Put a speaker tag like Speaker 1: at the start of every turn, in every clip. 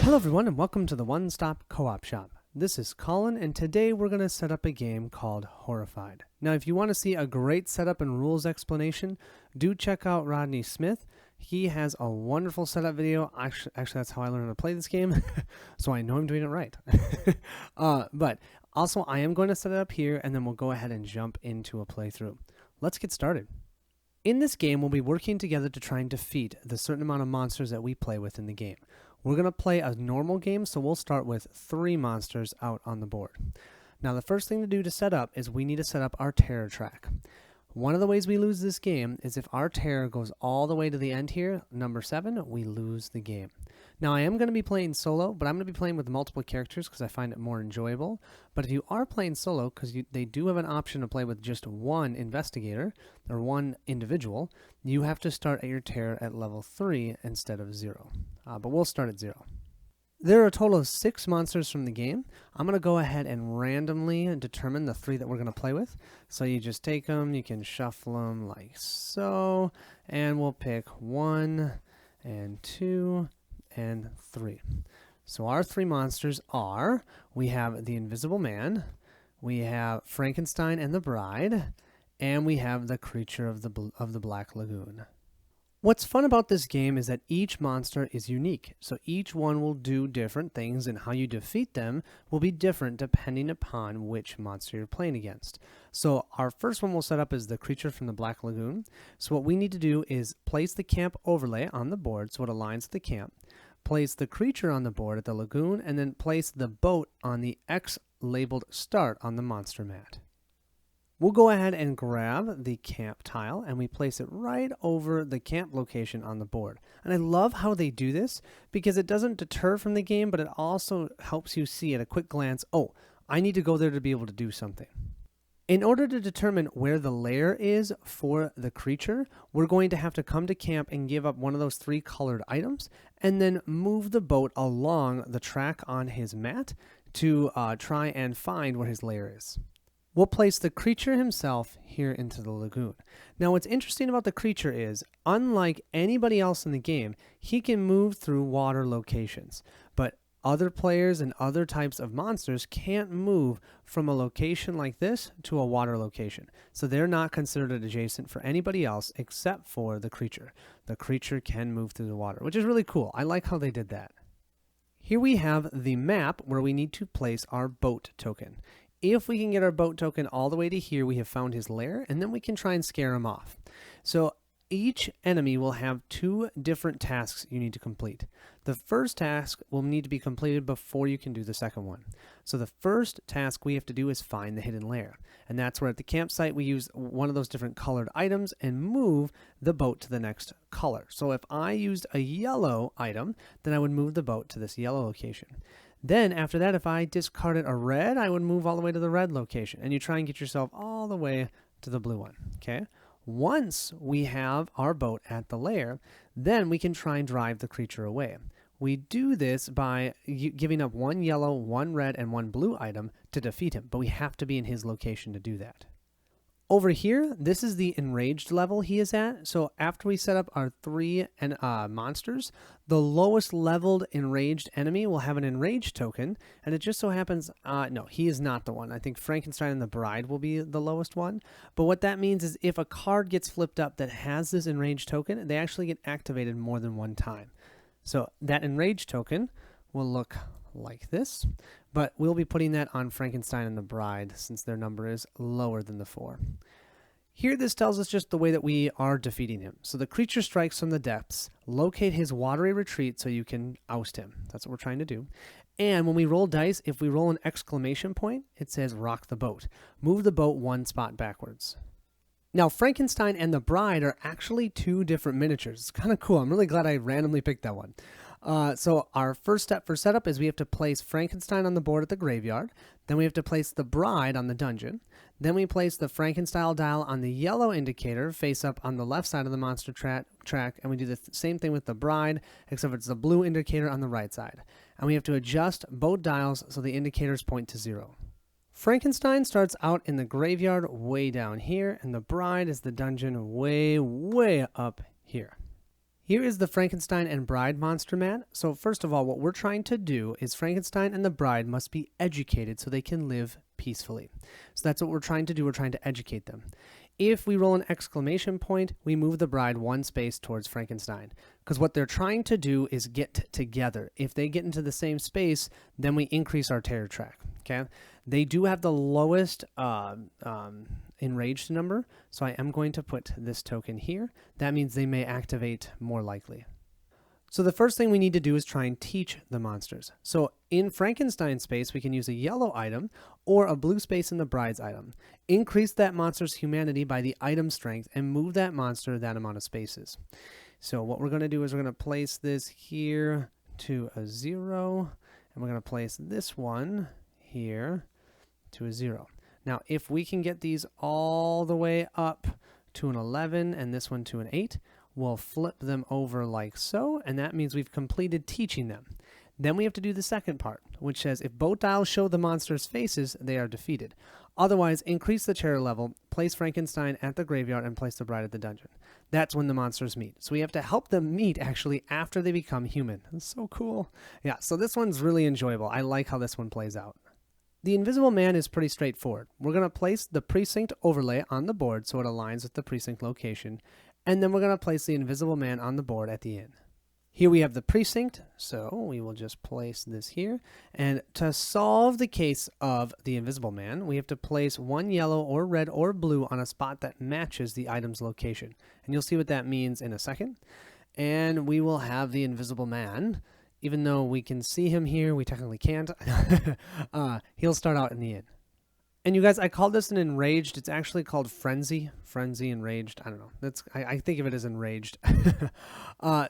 Speaker 1: Hello everyone and welcome to the One Stop Co-op Shop. This is Colin and today we're going to set up a game called Horrified. Now if you want to see a great setup and rules explanation, do check out Rodney Smith. He has a wonderful setup video. Actually that's how I learned how to play this game, so I know I'm doing it right. But also I am going to set it up here and then we'll go ahead and jump into a playthrough. Let's get started. In this game, we'll be working together to try and defeat the certain amount of monsters that we play with in the game. We're going to play a normal game, so we'll start with 3 monsters out on the board. Now, the first thing to do to set up is we need to set up our terror track. One of the ways we lose this game is if our terror goes all the way to the end here, number 7, we lose the game. Now, I am going to be playing solo, but I'm going to be playing with multiple characters because I find it more enjoyable. But if you are playing solo, because they do have an option to play with just one investigator or one individual, you have to start at your terror at level 3 instead of 0. But we'll start at 0. There are a total of 6 monsters from the game. I'm going to go ahead and randomly determine the 3 that we're going to play with. So you just take them, you can shuffle them like so, and we'll pick 1 and 2 and 3. So our 3 monsters are, we have the Invisible Man, we have Frankenstein and the Bride, and we have the Creature of the Black Lagoon. What's fun about this game is that each monster is unique, so each one will do different things and how you defeat them will be different depending upon which monster you're playing against. So our first one we'll set up is the Creature from the Black Lagoon. So what we need to do is place the camp overlay on the board so it aligns to the camp, place the creature on the board at the lagoon, and then place the boat on the X labeled start on the monster mat. We'll go ahead and grab the camp tile and we place it right over the camp location on the board. And I love how they do this because it doesn't deter from the game, but it also helps you see at a quick glance, oh, I need to go there to be able to do something. In order to determine where the lair is for the creature, we're going to have to come to camp and give up one of those 3 colored items and then move the boat along the track on his mat to try and find where his lair is. We'll place the creature himself here into the lagoon. Now what's interesting about the creature is, unlike anybody else in the game, he can move through water locations, but other players and other types of monsters can't move from a location like this to a water location. So they're not considered adjacent for anybody else except for the creature. The creature can move through the water, which is really cool. I like how they did that. Here we have the map where we need to place our boat token. If we can get our boat token all the way to here, we have found his lair, and then we can try and scare him off. So each enemy will have 2 different tasks you need to complete. The first task will need to be completed before you can do the second one. So the first task we have to do is find the hidden lair. And that's where at the campsite we use one of those different colored items and move the boat to the next color. So if I used a yellow item, then I would move the boat to this yellow location. Then after that, if I discarded a red, I would move all the way to the red location. And you try and get yourself all the way to the blue one, okay? Once we have our boat at the lair, then we can try and drive the creature away. We do this by giving up 1 yellow, 1 red, and 1 blue item to defeat him, but we have to be in his location to do that. Over here, this is the enraged level he is at. So after we set up our 3 monsters, the lowest leveled enraged enemy will have an enraged token. And it just so happens, no, he is not the one. I think Frankenstein and the Bride will be the lowest one. But what that means is if a card gets flipped up that has this enraged token, they actually get activated more than 1 time. So that enraged token will look like this, but we'll be putting that on Frankenstein and the Bride since their number is lower than the 4. Here this tells us just the way that we are defeating him. So the creature strikes from the depths, locate his watery retreat so you can oust him. That's what we're trying to do. And when we roll dice, if we roll an exclamation point, it says rock the boat. Move the boat 1 spot backwards. Now, Frankenstein and the Bride are actually 2 different miniatures. It's kind of cool. I'm really glad I randomly picked that one. So our first step for setup is we have to place Frankenstein on the board at the graveyard. Then we have to place the Bride on the dungeon. Then we place the Frankenstein dial on the yellow indicator face up on the left side of the monster track. And we do the same thing with the Bride, except it's the blue indicator on the right side. And we have to adjust both dials so the indicators point to 0. Frankenstein starts out in the graveyard way down here, and the Bride is the dungeon way, way up here. Here is the Frankenstein and Bride monster mat. So first of all, what we're trying to do is Frankenstein and the bride must be educated so they can live peacefully. So that's what we're trying to do. We're trying to educate them. If we roll an exclamation point, we move the bride one space towards Frankenstein. Because what they're trying to do is get together. If they get into the same space, then we increase our terror track. Okay? They do have the lowest enraged number, so I am going to put this token here. That means they may activate more likely. So the first thing we need to do is try and teach the monsters. So in Frankenstein's space, we can use a yellow item or a blue space in the bride's item. Increase that monster's humanity by the item strength and move that monster that amount of spaces. So what we're going to do is we're going to place this here to a 0, and we're going to place this one here to a 0. Now, if we can get these all the way up to an 11 and this one to an 8, we'll flip them over like so, and that means we've completed teaching them. Then we have to do the second part, which says if both dials show the monster's faces, they are defeated. Otherwise, increase the terror level, place Frankenstein at the graveyard, and place the bride at the dungeon. That's when the monsters meet. So we have to help them meet, actually, after they become human. That's so cool. Yeah, so this one's really enjoyable. I like how this one plays out. The Invisible Man is pretty straightforward. We're going to place the precinct overlay on the board so it aligns with the precinct location, and then we're going to place the Invisible Man on the board at the end. Here we have the precinct, so we will just place this here. And to solve the case of the Invisible Man, we have to place one yellow or red or blue on a spot that matches the item's location. And you'll see what that means in a second. And we will have the Invisible Man. Even though we can see him here, we technically can't. He'll start out in the end. And you guys, I called this an enraged. It's actually called frenzy. Frenzy, enraged. I don't know. I think of it as enraged.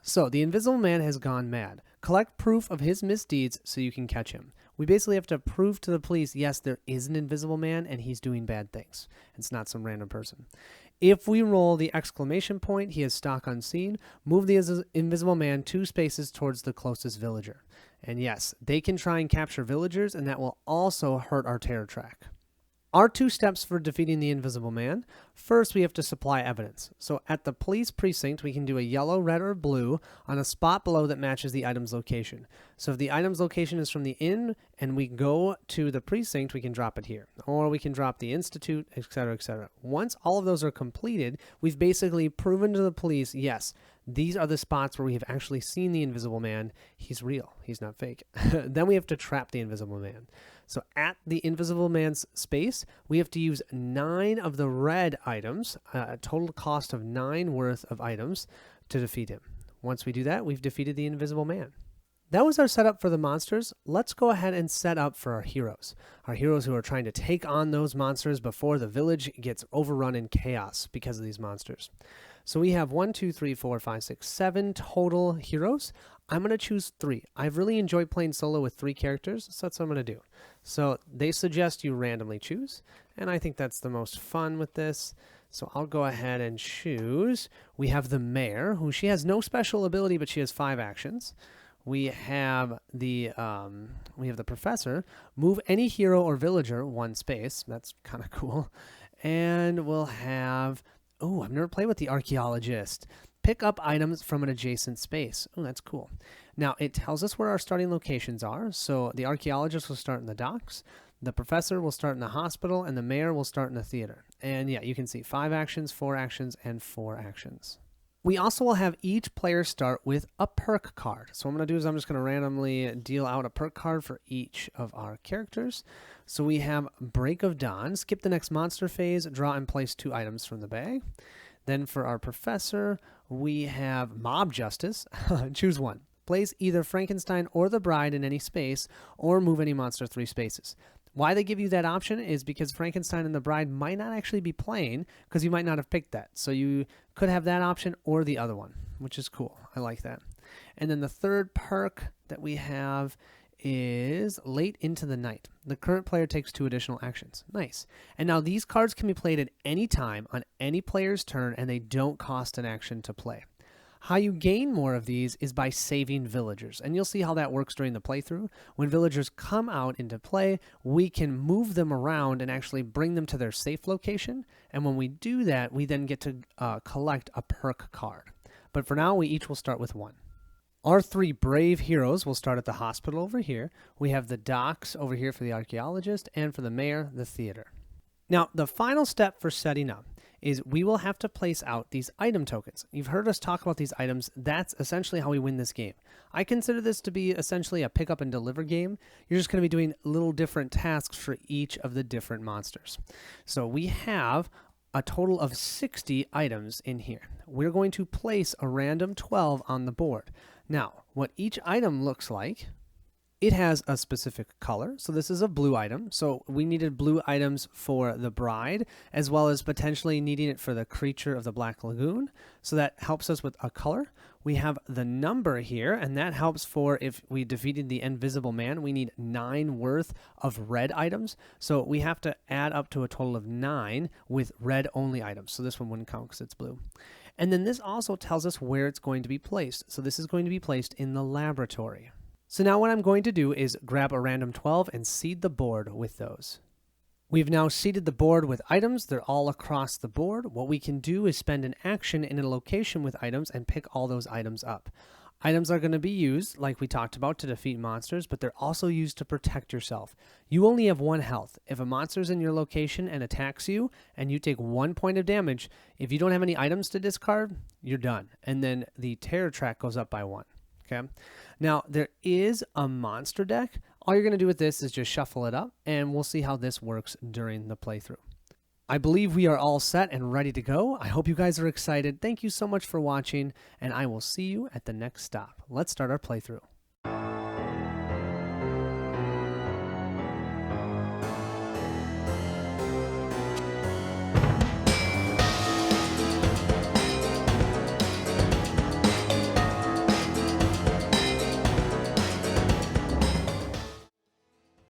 Speaker 1: So the Invisible Man has gone mad. Collect proof of his misdeeds so you can catch him. We basically have to prove to the police, yes, there is an Invisible Man and he's doing bad things. It's not some random person. If we roll the exclamation point, he is stock unseen. Move the Invisible Man 2 spaces towards the closest villager. And yes, they can try and capture villagers, and that will also hurt our terror track. Our 2 steps for defeating the Invisible Man. First, we have to supply evidence. So at the police precinct, we can do a yellow, red, or blue on a spot below that matches the item's location. So if the item's location is from the inn and we go to the precinct, we can drop it here. Or we can drop the institute, etc., etc. Once all of those are completed, we've basically proven to the police, yes, these are the spots where we have actually seen the Invisible Man. He's real. He's not fake. Then we have to trap the Invisible Man. So at the Invisible Man's space, we have to use 9 of the red items, a total cost of 9 worth of items to defeat him. Once we do that, we've defeated the Invisible Man. That was our setup for the monsters. Let's go ahead and set up for our heroes. Our heroes who are trying to take on those monsters before the village gets overrun in chaos because of these monsters. So we have 1, 2, 3, 4, 5, 6, 7 total heroes. I'm going to choose 3. I've really enjoyed playing solo with 3 characters, so that's what I'm going to do. So they suggest you randomly choose, and I think that's the most fun with this. So I'll go ahead and choose. We have the mayor, who she has no special ability, but she has 5 actions. We have the professor. Move any hero or villager 1 space. That's kind of cool. And we'll have, oh, I've never played with the archaeologist. Pick up items from an adjacent space. Oh, that's cool. Now, it tells us where our starting locations are. So the archaeologist will start in the docks, the professor will start in the hospital, and the mayor will start in the theater. And yeah, you can see 5 actions, 4 actions, and 4 actions. We also will have each player start with a perk card. So what I'm going to do is I'm just going to randomly deal out a perk card for each of our characters. So we have Break of Dawn. Skip the next monster phase. Draw and place 2 items from the bag. Then for our professor, we have Mob Justice. Choose 1. Place either Frankenstein or the bride in any space, or move any monster 3 spaces. Why they give you that option is because Frankenstein and the bride might not actually be playing, because you might not have picked that. So you could have that option or the other one, which is cool. I like that. And then the third perk that we have is Late into the Night. The current player takes 2 additional actions. Nice. And now these cards can be played at any time on any player's turn, and they don't cost an action to play. How you gain more of these is by saving villagers, and you'll see how that works during the playthrough. When villagers come out into play, we can move them around and actually bring them to their safe location, and when we do that, we then get to collect a perk card. but for now we each will start with 1. Our 3 brave heroes will start at the hospital over here. We have the docks over here for the archaeologist, and for the mayor, the theater. Now, the final step for setting up is we will have to place out these item tokens. You've heard us talk about these items. That's essentially how we win this game. I consider this to be essentially a pick up and deliver game. You're just going to be doing little different tasks for each of the different monsters. So we have a total of 60 items in here. We're going to place a random 12 on the board. Now, what each item looks like, it has a specific color. So this is a blue item. So we needed blue items for the bride, as well as potentially needing it for the creature of the Black Lagoon. So that helps us with a color. We have the number here, and that helps for if we defeated the Invisible Man, we need 9 worth of red items. So we have to add up to a total of 9 with red only items. So this one wouldn't count because it's blue. And then this also tells us where it's going to be placed. So this is going to be placed in the laboratory. So now what I'm going to do is grab a random 12 and seed the board with those. We've now seeded the board with items. They're all across the board. What we can do is spend an action in a location with items and pick all those items up. Items are going to be used, like we talked about, to defeat monsters, but they're also used to protect yourself. You only have 1 health. If a monster's in your location and attacks you, and you take 1 point of damage, if you don't have any items to discard, you're done. And then the terror track goes up by 1. Okay. Now, there is a monster deck. All you're going to do with this is just shuffle it up, and we'll see how this works during the playthrough. I believe we are all set and ready to go. I hope you guys are excited. Thank you so much for watching, and I will see you at the next stop. Let's start our playthrough.